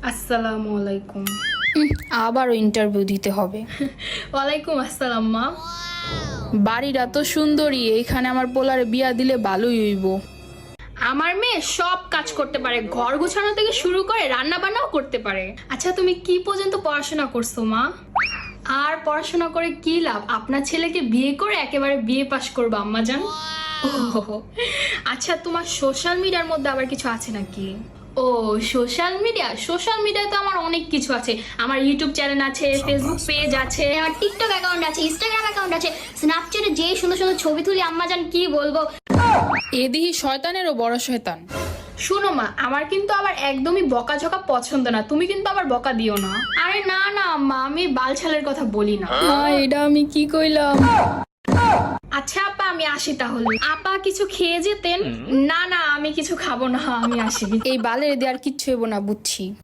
আসসালামু আলাইকুম। আবারও ইন্টারভিউ দিতে হবে। ওয়ালাইকুম আসসালাম মা। বাড়িটা তো সুন্দরী, এইখানে আমার পোলারে বিয়া দিলে ভালোই হইব। আমার মেয়ে সব কাজ করতে পারে, ঘর গোছানো থেকে শুরু করে রান্না বান্নাও করতে পারে। আচ্ছা তুমি কি পর্যন্ত পড়াশোনা করছো মা? আর পড়াশোনা করে কি লাভ, আপনার ছেলেকে বিয়ে করে একেবারে বিয়ে পাশ করবো আম্মা জান। আচ্ছা তোমার সোশ্যাল মিডিয়ার মধ্যে আবার কিছু আছে নাকি? ও সোশ্যাল মিডিয়ায় তো আমার অনেক কিছু আছে। আমার ইউটিউব চ্যানেল আছে, ফেসবুক পেজ আছে, আমার টিকটক অ্যাকাউন্ট আছে, ইনস্টাগ্রাম অ্যাকাউন্ট আছে, স্ন্যাপচ্যাটে যে সুন্দর সুন্দর ছবি তুলি আম্মা জান কি বলবো। এদিহি শয়তানেরও বড় শয়তান। শোনো মা, আমার কিন্তু আবার একদমই বকাঝকা পছন্দ না, তুমি কিন্তু আবার বকা দিও না। আরে না না আম্মা, আমি বালছালের কথা বলি না। এটা আমি কি কইলাম? আচ্ছা আপা আমি আসি তাহলে। আপা কিছু খেয়ে যেতেন? না না আমি কিছু খাবো না, আমি আসি। এই বালের দিয়ে আর কিচ্ছু হইব না, বুঝছি।